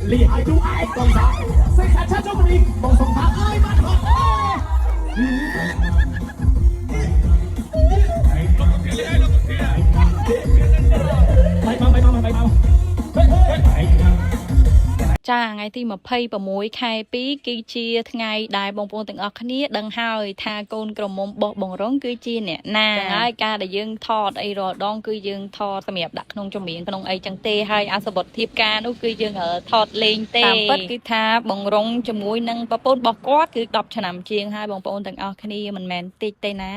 厉害就爱广场，谁看车中的梦送他爱满河。ចាថ្ងៃទី26 ខែ 2 គឺជាថ្ងៃដែលបងប្អូនទាំងអស់គ្នាដឹងហើយថាកូនក្រមុំបោះបងរងគឺជាអ្នកណាចឹងហើយការដែលយើងថតអីរាល់ដងគឺយើងថតសម្រាប់ដាក់ក្នុងចម្រៀងក្នុងអីចឹងទេហើយអសវត្ថភាពការនោះគឺយើងថតលេងទេតាមពិតគឺថាបងរងជាមួយនឹងប្រពន្ធរបស់គាត់គឺ10ឆ្នាំជាងហើយបងប្អូនទាំងអស់គ្នាមិនមែនតិចទេណា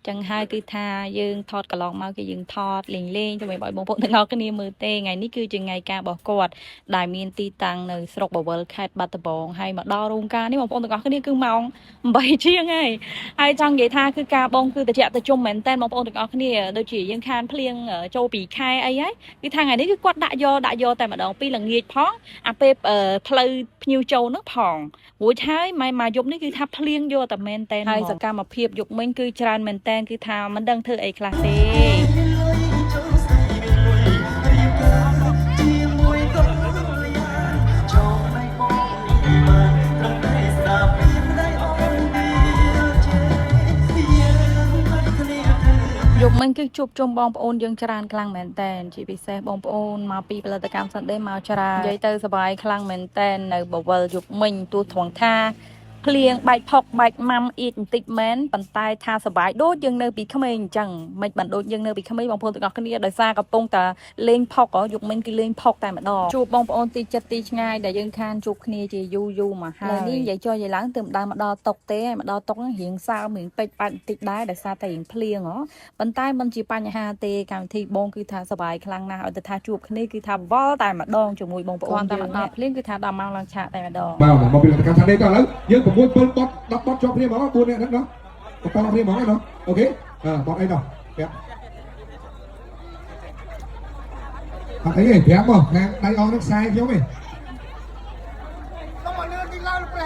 ចឹងហើយគឺថាយើងថតកន្លងមកគឺយើងថតលេងជាមួយបងប្អូនទាំងអស់គ្នាមើលទេថ្ងៃនេះគឺជាថ្ងៃការរបស់គាត់ដែលមានទីតាំងនៅស្រុកបវលខេត្តបាត់ដំបងហើយមកដល់រោងការនេះបងប្អូនទាំងអស់គ្នាគឺម៉ោង8ជាងហើយចង់និយាយថាគឺការបងគឺតិចតិចមែនតើបងប្អូនទាំងអស់គ្នាដូចជាយើងខានភ្លៀងចូល2ខែអីហើយគឺថាថ្ងៃនេះគឺគាត់ដាក់យកតែម្ដងពីល្ងាចផងអាពេលផ្លូវភ្ញៀវចូលនោះផងរួចហើយមកយប់នេះគឺថាភ្លៀងយកតែមែនតើហើយសកម្មភាពយប់មិញគឺច្រើនមែនតើគឺថាមិនដឹងធ្វើអីខ្លះទេយប់មិញគឺជួបជុំបងប្អូនយើងច្រើនខ្លាំងមែនតើជាពិសេសបងប្អូនមកពីផលិតកម្ម Sunday មកច្រើននិយាយទៅសប្បាយខ្លាំងមែនតើនៅបវលយប់មិញទោះត្រង់ថាភ្លៀងបែកផុកបែកម៉ាំអ៊ីតបន្តិចមែនប៉ុន្តែថាសប្បាយដូចយើងនៅពីក្មេងអញ្ចឹងមិនបានដូចយើងនៅពីក្មេងបងប្អូនទាំងអស់គ្នាដោយសារកំពុងតែលេងផុកយប់មិញគឺលេងផុកតែម្ដងជួបបងប្អូនទីចិត្តទីឆ្ងាយដែលយើងខានជួបគ្នាជាយូរមកហើយនេះនិយាយចុះនិយាយឡើងទើបដើរមកដល់តុកទេហើយមកដល់តុកហ្នឹងរៀងសើមរៀងពេចបាច់បន្តិចដែរដោយសារតែរៀងភ្លៀងប៉ុន្តែមិនជាបញ្ហាទេកម្មវិធីបងគឺថាសប្បាយខ្លាំងណាស់ឲ្យទៅថាជួបគ្នាគឺថាវល់តែម្ដងជាមួយបងប្អូនតែម្ដងភ្លៀងគឺថាដល់ម៉ោងឡើងឆាកតែម្ដងបាទមកពីកម្មថានេះក៏ឥឡូវយើង6 7 10 10 ជាប់គ្នាហ្មង4នាក់ហ្នឹងណោះបន្តគ្នាហ្មងណោះអូខេបត់អីណោះប្រាប់អត់អីទេប្រាប់មកណាដៃអងនឹងខ្សែខ្ញុំទេ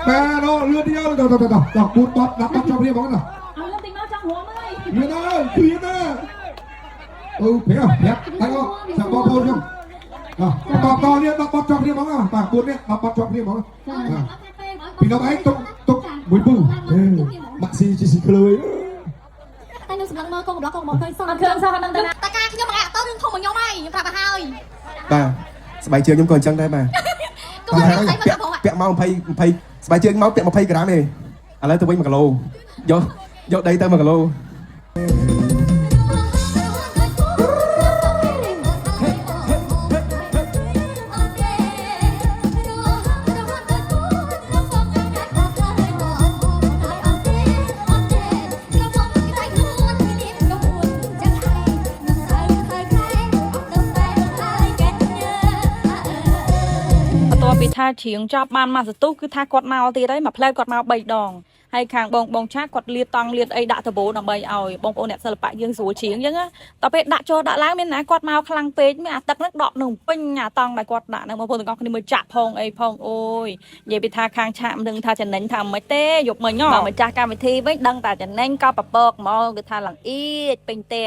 បាទលឿនទីយកទៅ4 10 10ជាប់គ្នាហ្មងណោះលឿនទីមកចង់រួមហើយលឿនហើយព្រៀនណាអូប្រាប់ដៃអងចាំបងប្អូនខ្ញុំបន្តនេះ10 ជាប់គ្នាហ្មងបាទ4នាក់10 ជាប់គ្នាហ្មងពីនោះឯងទុកមួយពូម៉ាក់ស៊ីជីស៊ីក្លួយតែនៅសម្លឹងមើលកូនកំឡោះកូនមកឃើញសោះឃើញសោះហ្នឹងទៅណាតាការខ្ញុំមកអត់ទៅរឿងធំរបស់ខ្ញុំហើយខ្ញុំប្រាប់ទៅហើយបាទស្បែកជើងខ្ញុំក៏អញ្ចឹងដែរបាទពាក់មក20ស្បែកជើងមកពាក់20ក្រាមទេឥឡូវទៅវិញ1គីឡូយកដីទៅ1គីឡូពីថាជ្រៀងចប់បានមកសន្ទុះគឺថាគាត់មកទៀតហើយមួយផ្លែគាត់មក3ដងហើយខាងបងឆាគាត់លាតតង់លាតអីដាក់តបោដើម្បីឲ្យបងប្អូនអ្នកសិល្បៈយើងស្រួលជ្រៀងអញ្ចឹងដល់ពេលដាក់ចូលដាក់ឡើងមានណាគាត់មកខ្លាំងពេកមានអាទឹកហ្នឹងដកនឹងពេញអាតង់ដែលគាត់ដាក់ហ្នឹងបងប្អូនទាំងអស់គ្នាមើលចាក់ផងអីផងអូយនិយាយពីថាខាងឆាកមិនដឹងថាចំណេញថាមិនទេយប់មិញមកម្ចាស់កម្មវិធីវិញដឹងតែចំណេញក៏ប្រពកមកគឺថាឡើងអ៊ីតពេញទេ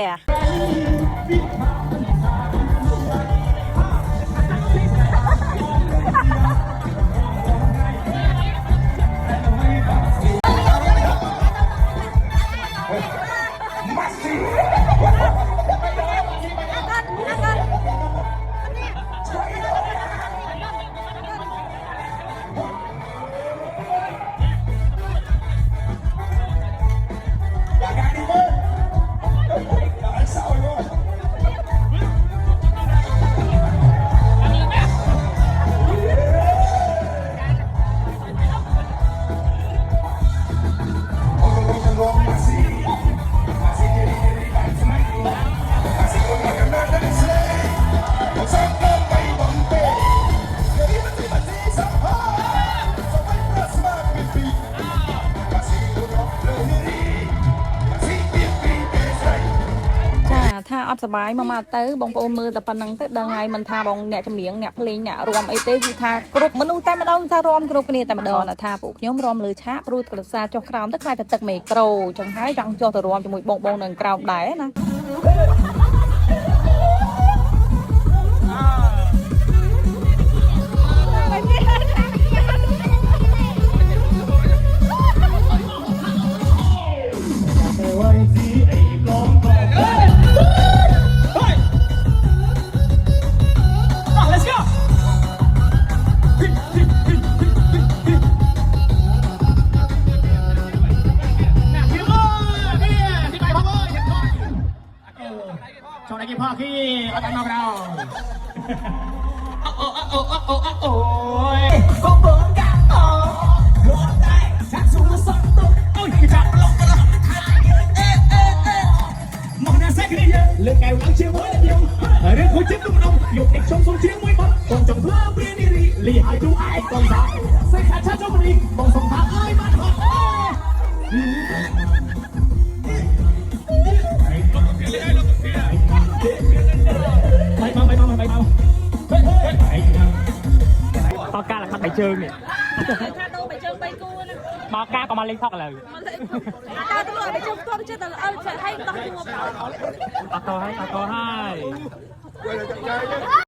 អត់សុបាយមកទៅបងប្អូនមើលតែប៉ុណ្្នឹងទៅដឹងហើយមិនថាបងអ្នកចម្រៀងអ្នកភ្លេងអ្នករាំអីទេគឺថាគ្រប់មនុស្សតែម្ដងថារាំគ្រប់គ្នាតែម្ដងថាពួកខ្ញុំរាំលើឆាកព្រោះក្រាសាចុះក្រោមទៅខ្លាចតែទឹកមេក្រូអញ្ចឹងហើយចង់ចុះទៅរាំជាមួយបងនៅក្រោមដែរណា trong này cái pha khi ở tận nào đâu ôi con bướm cắn tổ lúa tay sát xuống sông tung ôi cái chạm lông vào lòng mong nhà sẽ đi lên kèo lắng chiều mới là nhiều ở đây khối chết tung đông dục địch trong sông chiến mới bắt còn chồng thưa bên đi đi lì hai chú ai còn sao sẽ khá cha trong đi mong sông thả ơi bắt hot bay mau to ca là bắt bài trơn nè bao ca còn mà lên thóc là ta tôi rồi bây giờ tôi chưa từng sẽ hay tao mua to hai